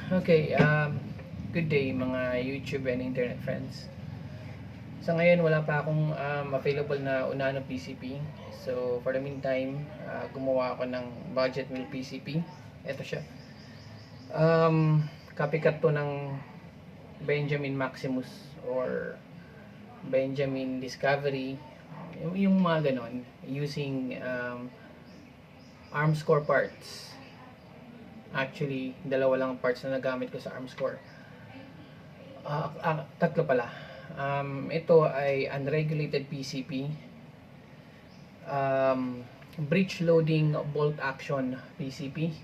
Okay, good day mga YouTube and internet friends. Sa ngayon, wala pa akong available na unahan ng PCP. So, for the meantime, gumawa ako ng budget meal PCP. Ito siya. Copycat to ng Benjamin Maximus or Benjamin Discovery. Yung mga ganon, using Armscore parts. Actually, dalawa lang parts na nagamit ko sa Armscore. Tatlo pala. Ito ay unregulated PCP. Breech loading bolt action PCP.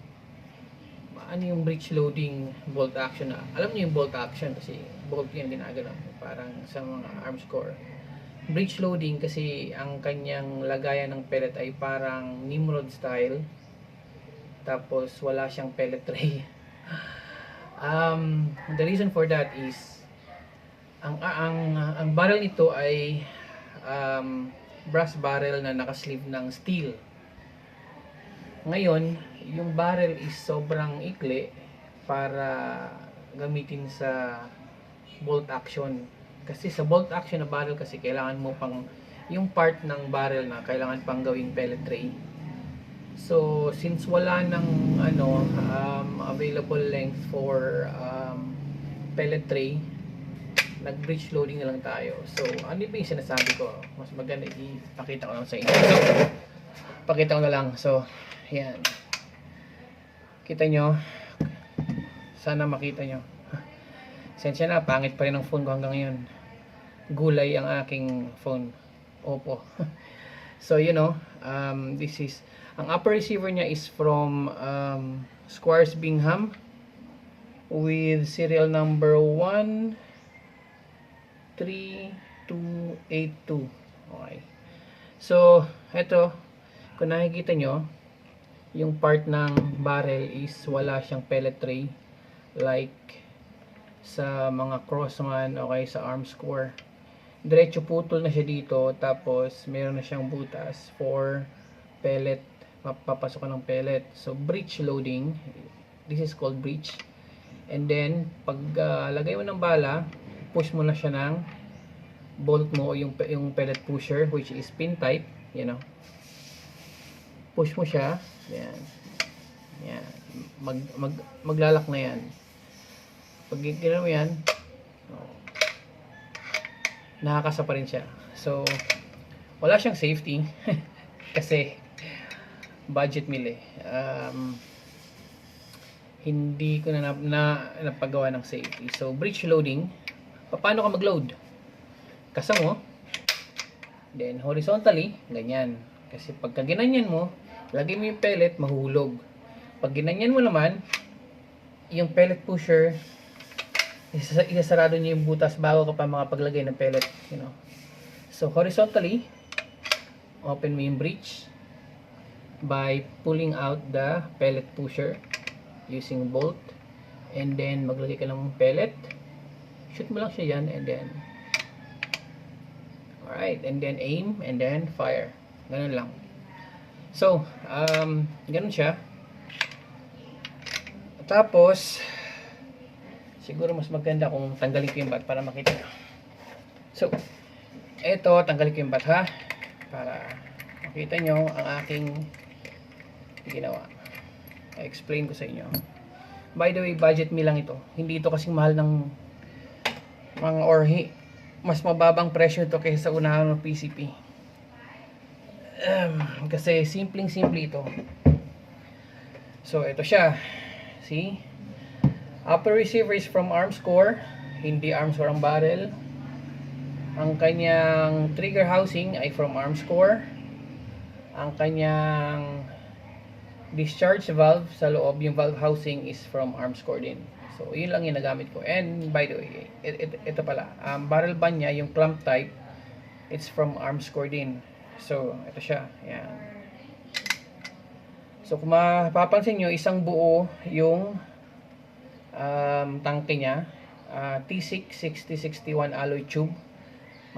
Ano yung breech loading bolt action? Alam niyo yung bolt action kasi bolt yan ginagano. Parang sa mga Armscore. Breech loading kasi ang kanyang lagayan ng pellet ay parang Nimrod style. Tapos wala siyang pellet tray. The reason for that is ang barrel nito ay brass barrel na naka-sleeve ng steel. Ngayon, yung barrel is sobrang ikli para gamitin sa bolt action. Kasi sa bolt action na barrel kasi kailangan mo pang yung part ng barrel na kailangan pang gawing pellet tray. So, since wala nang available length for pellet tray, nag-breech loading na lang tayo. So, ano ba yung sinasabi ko? Mas maganda ipakita ko lang sa inyo. So, pakita ko na lang. So, yan. Kita nyo. Sana makita nyo. Sensya na, pangit pa rin ang phone ko hanggang ngayon. Gulay ang aking phone. Oppo. So, you know, this is ang upper receiver niya is from Squires Bingham with serial number 13282. Okay. So, ito, kung nakikita nyo, yung part ng barrel is wala siyang pellet tray like sa mga Crossman o kaya sa Armscore. Diretso putol na siya dito, tapos meron na siyang butas for pellet, papasok ng pellet. So breech loading, this is called breech. And then pag lagay mo ng bala, push mo na siya ng bolt mo, yung pellet pusher, which is pin type, you know. Push mo siya, yan. Yan. Maglalak na yan. Pag ginawa mo yan, nakakasa pa rin siya. So wala siyang safety kasi budget meal eh. Hindi ko na napagawa ng safety. So breech loading, paano ka mag-load? Kasa mo, then horizontally, ganyan. Kasi pagka ginanyan mo, lagay mo yung pellet, mahulog. Pag ginanyan mo naman, yung pellet pusher, isasarado niyo yung butas bago ka pa makapaglagay ng pellet, you know. So horizontally, open mo yung breech by pulling out the pellet pusher using bolt, and then maglagay ka ng pellet, shoot mo lang siya yan, and then alright, and then aim, and then fire. Ganun lang. So, ganun siya. Tapos siguro mas maganda kung tanggalin ko yung bat para makita nyo. So, eto, tanggalin ko yung bat ha, para makita nyo ang aking ginawa. I-explain ko sa inyo. By the way, budget meal lang ito. Hindi ito kasing mahal ng mga mas mababang presyo ito kaysa sa unahan ng PCP. Kasi simpleng-simple ito. So, ito siya. See? Upper receiver is from Armscore. Hindi Armscore ang barrel. Ang kanyang trigger housing ay from Armscore. Ang kanyang discharge valve sa loob, yung valve housing is from Armscore din. So, yun lang yung nagamit ko. And by the way, ito pala, barrel band niya, yung clamp type, it's from Armscore din. So, ito siya. Ayan. So, kung mapapansin nyo, isang buo yung tangke niya. T6 6061 alloy tube.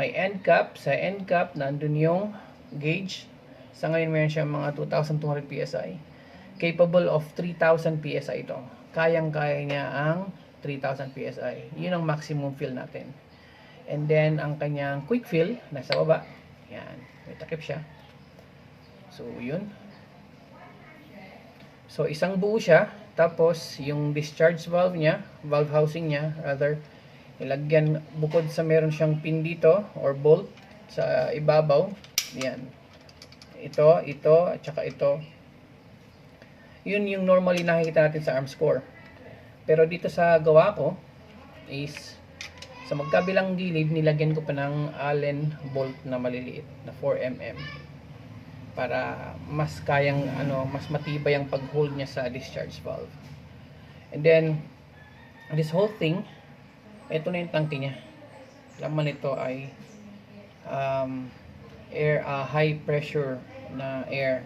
May end cap. Sa end cap, nandun yung gauge. Sa ngayon, meron siya mga 2,200 PSI. Capable of 3,000 PSI ito. kayang-kaya niya ang 3,000 PSI. Yun ang maximum fill natin. And then, ang kanyang quick fill, nasa baba. Yan. May takip siya. So, yun. So, isang buo siya. Tapos, yung discharge valve niya, valve housing niya, rather, ilagyan, bukod sa meron siyang pin dito, or bolt, sa ibabaw. Yan. Ito, at saka ito. Yun yung normally nakikita natin sa arms core. Pero dito sa gawa ko, is, sa magkabilang gilid, nilagyan ko pa ng Allen bolt na maliliit, na 4mm. Para mas kayang mas matibay ang pag-hold niya sa discharge valve. And then this whole thing, ito na yung tangke niya. Laman nito ay air, high pressure na air.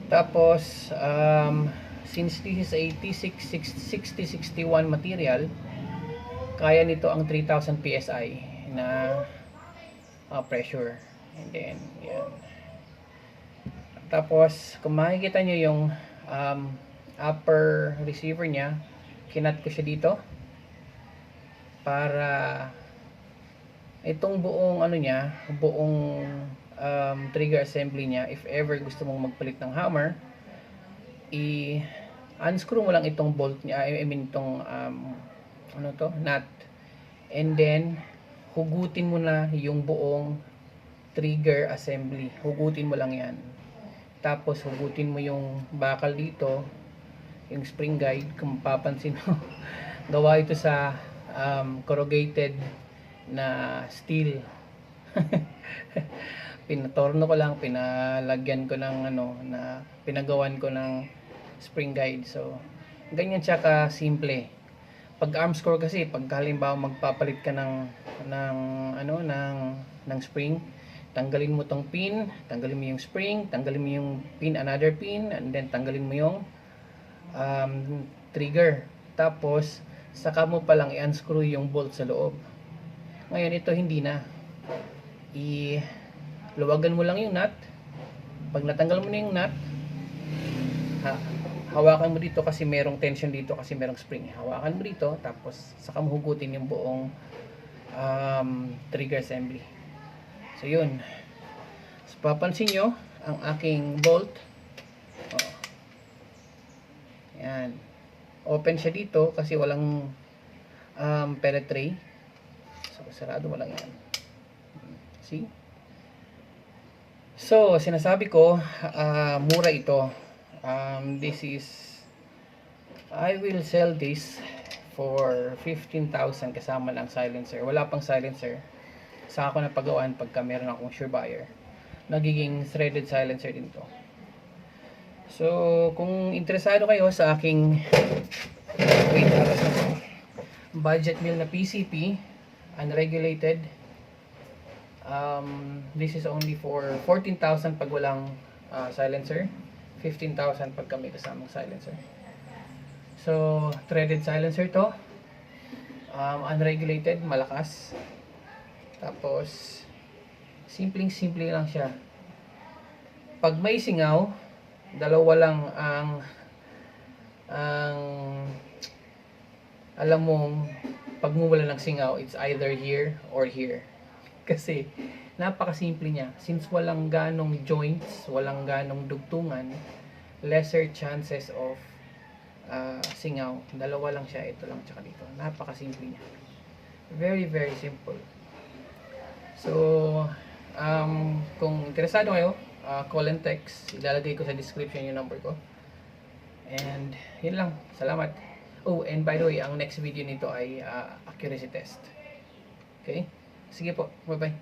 Tapos since this is a T6061 material, kaya nito ang 3,000 PSI na pressure. And then yan. Tapos, kung makikita nyo yung upper receiver niya, kinat ko siya dito para itong buong buong trigger assembly niya, if ever gusto mong magpalit ng hammer, unscrew mo lang itong bolt niya, I mean itong nut, and then hugutin mo na yung buong trigger assembly. Hugutin mo lang yan. Tapos hugutin mo yung bakal dito, yung spring guide. Kung mapapansin mo, gawa ito sa corrugated na steel. Pinatorno ko lang, pinalagyan ko ng pinagawan ko ng spring guide. So ganyan siya ka simple. Pag arms core kasi, pag halimbawa magpapalit ka ng spring, tanggalin mo tong pin, tanggalin mo yung spring, tanggalin mo yung pin, another pin, and then tanggalin mo yung trigger. Tapos, saka mo palang i-unscrew yung bolt sa loob. Ngayon, ito hindi na. Luwagan mo lang yung nut. Pag natanggal mo na yung nut, hawakan mo dito kasi merong tension dito kasi merong spring. Hawakan mo dito, tapos saka mo hugutin yung buong trigger assembly. So yun. So papansin nyo ang aking bolt. Yan. Open siya dito kasi walang pellet tray. So sarado mo lang yan. See? So sinasabi ko, mura ito. This is, I will sell this for 15,000 kasama ng silencer. Wala pang silencer. Sa ako na pagawaan pagka meron akong sure buyer. Nagiging threaded silencer din to. So, kung interesado kayo sa aking budget meal na PCP, unregulated, this is only for 14,000 pag walang silencer, 15,000 pag kami kasamang silencer. So, threaded silencer to, unregulated, malakas. Tapos, simpleng-simple lang siya. Pag may singaw, dalawa lang ang alam mong pagmumula ng singaw, it's either here or here. Kasi, napakasimple niya. Since walang ganong joints, walang ganong dugtungan, lesser chances of singaw. Dalawa lang siya, ito lang tsaka dito. Napakasimple niya. Very, very simple. So, kung interesado kayo, call and text. Ilalagay ko sa description yung number ko. And, yun lang. Salamat. Oh, and by the way, ang next video nito ay accuracy test. Okay? Sige po. Bye-bye.